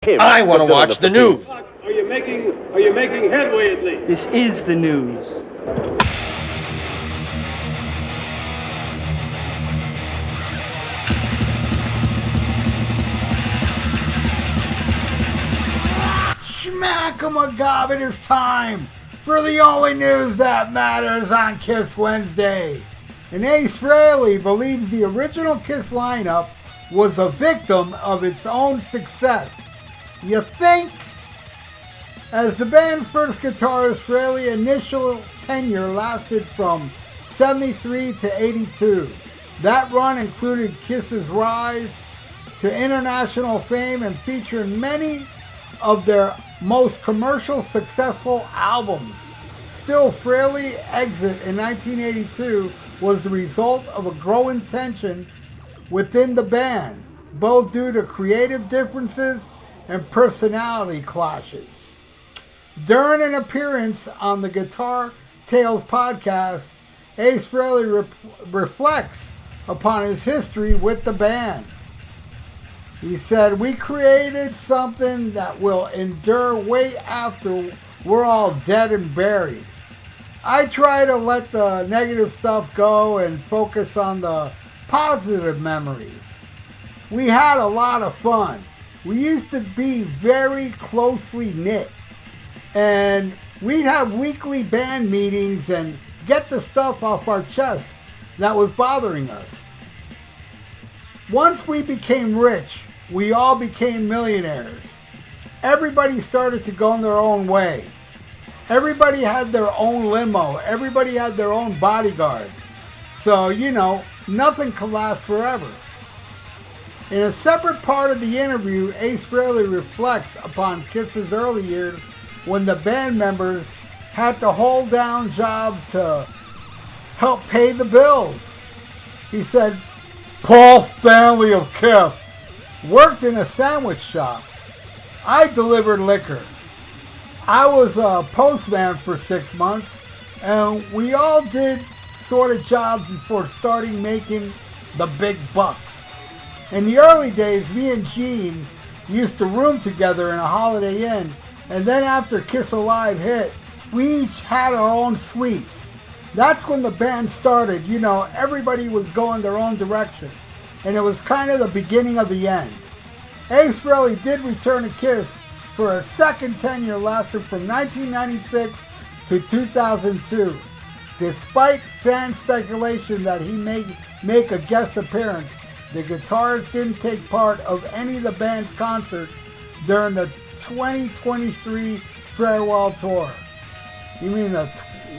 I want to watch the news. Are you making headway at least? This is the news. Schmack-a-ma-gob, it is time for the only news that matters on Kiss Wednesday. And Ace Frehley believes the original Kiss lineup was a victim of its own success. You think? As the band's first guitarist, Frehley's initial tenure lasted from 73 to 82. That run included Kiss's rise to international fame and featured many of their most commercial successful albums. Still, Frehley's exit in 1982 was the result of a growing tension within the band, both due to creative differences and personality clashes. During an appearance on the Guitar Tales podcast, Ace Frehley reflects upon his history with the band. He said, "We created something that will endure way after we're all dead and buried. I try to let the negative stuff go and focus on the positive memories. We had a lot of fun. We used to be very closely knit. And we'd have weekly band meetings and get the stuff off our chests that was bothering us. Once we became rich, we all became millionaires. Everybody started to go in their own way. Everybody had their own limo. Everybody had their own bodyguard. So, nothing could last forever." In a separate part of the interview, Ace Frehley reflects upon Kiss's early years when the band members had to hold down jobs to help pay the bills. He said, "Paul Stanley of Kiss worked in a sandwich shop. I delivered liquor. I was a postman for 6 months, and we all did sort of jobs before starting making the big bucks. In the early days, me and Gene used to room together in a Holiday Inn, and then after Kiss Alive hit, we each had our own suites. That's when the band started. Everybody was going their own direction, and it was kind of the beginning of the end." Ace Frehley did return to Kiss for a second tenure lasting from 1996 to 2002. Despite fan speculation that he may make a guest appearance, the guitarist didn't take part of any of the band's concerts during the 2023 farewell tour. You mean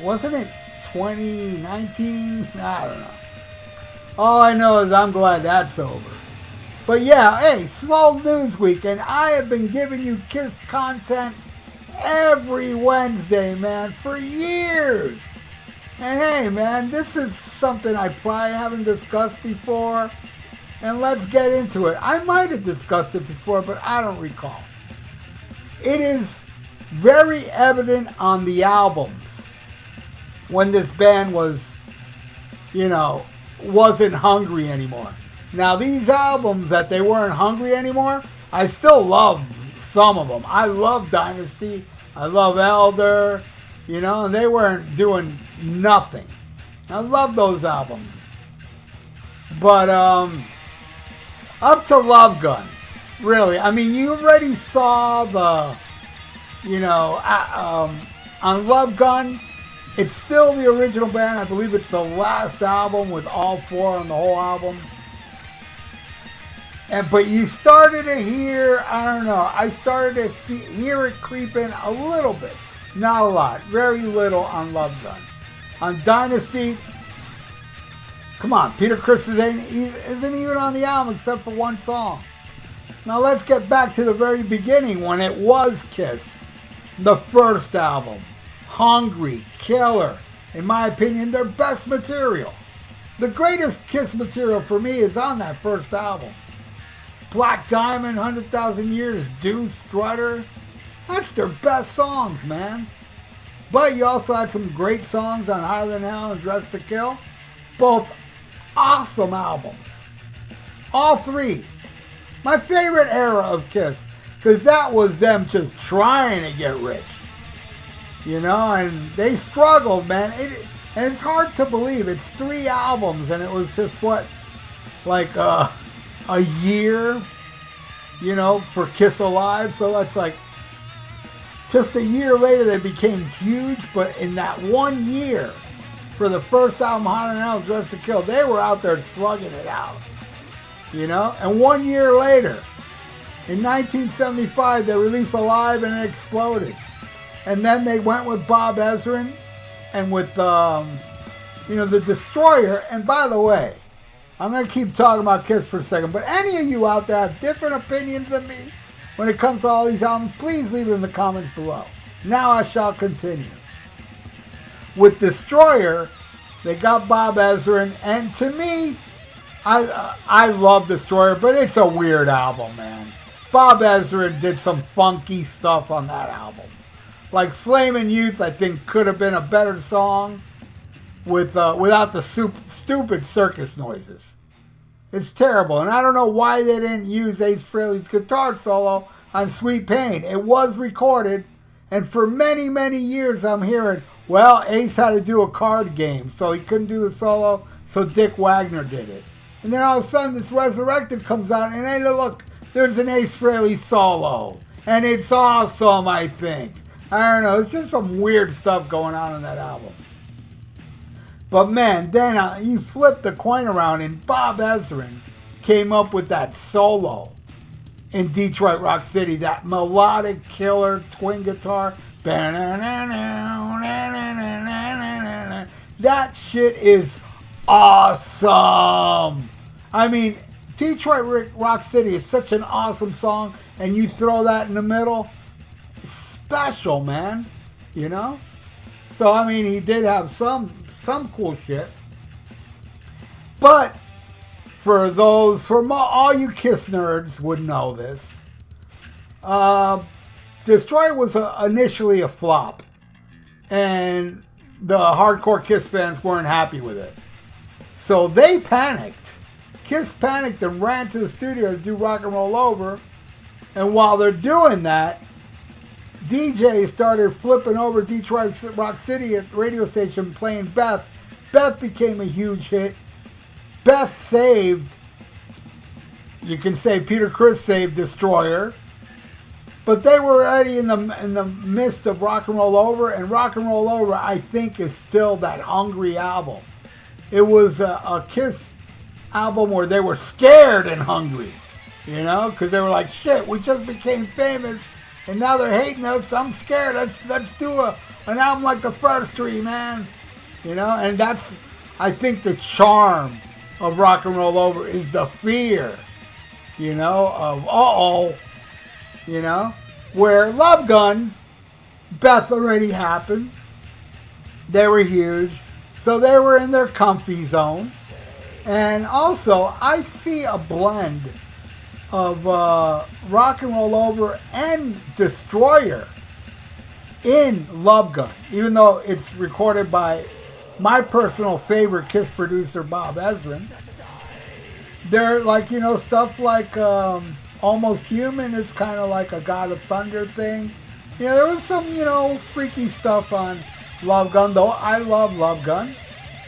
wasn't it 2019? I don't know. All I know is I'm glad that's over. But yeah, hey, slow news week, and I have been giving you Kiss content every Wednesday, man, for years. And hey, man, this is something I probably haven't discussed before, and let's get into it. I might have discussed it before, but I don't recall. It is very evident on the albums when this band was, wasn't hungry anymore. Now, these albums that they weren't hungry anymore, I still love some of them. I love Dynasty. I love Elder, and they weren't doing nothing. I love those albums. But up to Love Gun, really. I mean, you already saw the, on Love Gun, it's still the original band. I believe it's the last album with all four on the whole album. But you started to hear, I started to hear it creeping a little bit. Not a lot. Very little on Love Gun. On Dynasty, come on, Peter Criss isn't even on the album except for one song. Now let's get back to the very beginning when it was Kiss. The first album. Hungry, Killer. In my opinion, their best material. The greatest Kiss material for me is on that first album. Black Diamond, 100,000 Years, Do Strutter. That's their best songs, man. But you also had some great songs on Higher Than Hell and Dressed to Kill. Both awesome albums. All three. My favorite era of Kiss. because that was them just trying to get rich. You know, and they struggled, man. And it's hard to believe. It's 3 albums, and it was just what, like a year, you know, for Kiss Alive. So that's like just a year later they became huge. But in that 1 year, for the first album, Hot and Hell, Dressed to Kill, they were out there slugging it out, you know. And 1 year later, in 1975, they released Alive, and it exploded. And then they went with Bob Ezrin and with, you know, The Destroyer. And by the way, I'm going to keep talking about Kiss for a second, but any of you out there have different opinions than me when it comes to all these albums, please leave it in the comments below. Now I shall continue. With Destroyer, they got Bob Ezrin, and to me, I love Destroyer, but it's a weird album, man. Bob Ezrin did some funky stuff on that album. Like Flamin' Youth, I think could have been a better song without the stupid circus noises. It's terrible, and I don't know why they didn't use Ace Frehley's guitar solo on Sweet Pain. It was recorded, and for many, many years I'm hearing, well, Ace had to do a card game, so he couldn't do the solo, so Dick Wagner did it. And then all of a sudden this Resurrected comes out, and hey, look, there's an Ace Frehley solo, and it's awesome, I think. I don't know, it's just some weird stuff going on in that album. But man, then you flip the coin around, and Bob Ezrin came up with that solo in Detroit Rock City, that melodic killer twin guitar. That shit is awesome. I mean, Detroit Rock City is such an awesome song, and you throw that in the middle, special, man, you know. So I mean, he did have some cool shit, but for all you Kiss nerds would know this, Destroyer was initially a flop, and the hardcore Kiss fans weren't happy with it, so they panicked. Kiss panicked and ran to the studio to do Rock and Roll Over, and while they're doing that, DJs started flipping over Detroit Rock City at the radio station playing Beth. Beth became a huge hit. Beth saved, you can say Peter Criss saved Destroyer. But they were already in the midst of Rock and Roll Over, and Rock and Roll Over, I think, is still that hungry album. It was a Kiss album where they were scared and hungry, you know, because they were like, shit, we just became famous, and now they're hating us. I'm scared. Let's do an album like the first 3, man. You know, and that's, I think, the charm of Rock and Roll Over is the fear, you know, of you know, where Love Gun, Beth already happened. They were huge, so they were in their comfy zone. And also, I see a blend of Rock and Roll Over and Destroyer in Love Gun, even though it's recorded by my personal favorite Kiss producer, Bob Ezrin. They're like, you know, stuff like Almost Human is kind of like a God of Thunder thing. You know, there was some, you know, freaky stuff on Love Gun, though. I love Love Gun.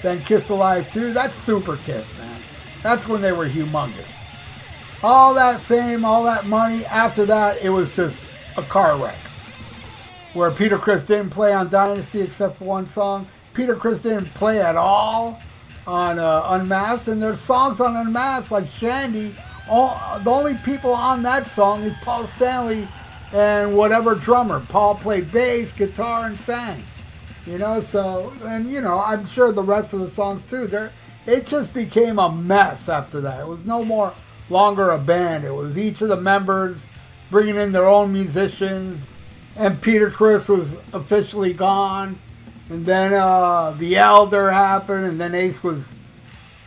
Then Kiss Alive 2, that's super Kiss, man. That's when they were humongous. All that fame, all that money, after that, it was just a car wreck. Where Peter Criss didn't play on Dynasty except for one song. Peter Criss didn't play at all on Unmasked, and there's songs on Unmasked like Shandy. The only people on that song is Paul Stanley and whatever drummer. Paul played bass, guitar, and sang. You know, so, and you know, I'm sure the rest of the songs too. It just became a mess after that. It was no more longer a band. It was each of the members bringing in their own musicians, and Peter Criss was officially gone. And then The Elder happened, and then Ace was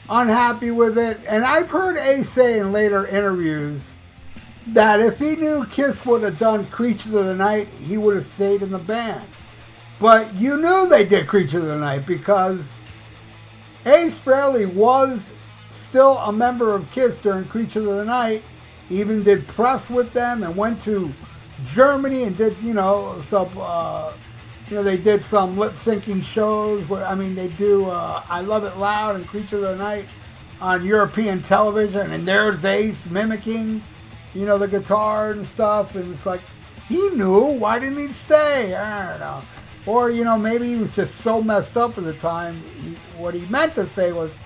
unhappy with it. And I've heard Ace say in later interviews that if he knew Kiss would have done Creatures of the Night, he would have stayed in the band. But you knew they did Creatures of the Night because Ace Frehley was still a member of Kiss during Creatures of the Night, even did press with them and went to Germany and did, some, they did some lip syncing shows where, they do I Love It Loud and Creature of the Night on European television, and there's Ace mimicking, the guitar and stuff, and it's like, he knew, why didn't he stay? I don't know. Or, maybe he was just so messed up at the time, what he meant to say was,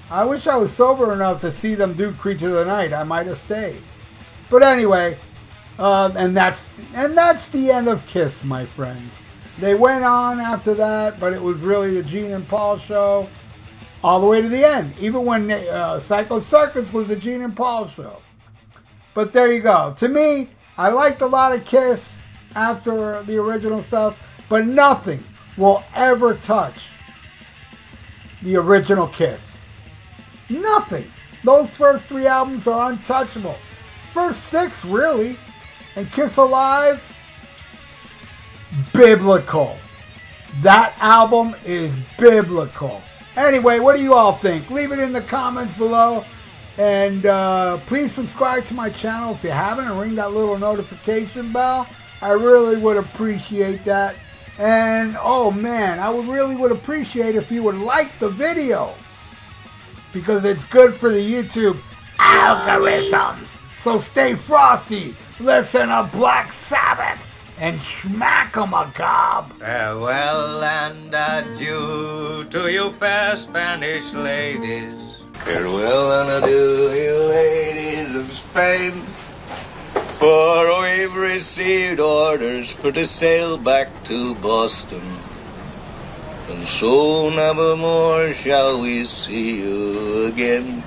I wish I was sober enough to see them do Creature of the Night, I might have stayed. But anyway, and that's the end of Kiss, my friends. They went on after that, but it was really the Gene and Paul show all the way to the end. Even when Psycho Circus was the Gene and Paul show. But there you go. To me, I liked a lot of Kiss after the original stuff, but nothing will ever touch the original Kiss. Nothing. Those first 3 albums are untouchable. First 6, really. And Kiss Alive, biblical. That album is biblical. Anyway, what do you all think? Leave it in the comments below. And please subscribe to my channel if you haven't and ring that little notification bell. I really would appreciate that. And oh man, I really would appreciate if you would like the video, because it's good for the YouTube algorithms. So stay frosty, listen to Black Sabbath, and smack 'em a gob. Farewell and adieu to you fair Spanish ladies. Farewell and adieu, you ladies of Spain, for we've received orders for to sail back to Boston, and so never more shall we see you again.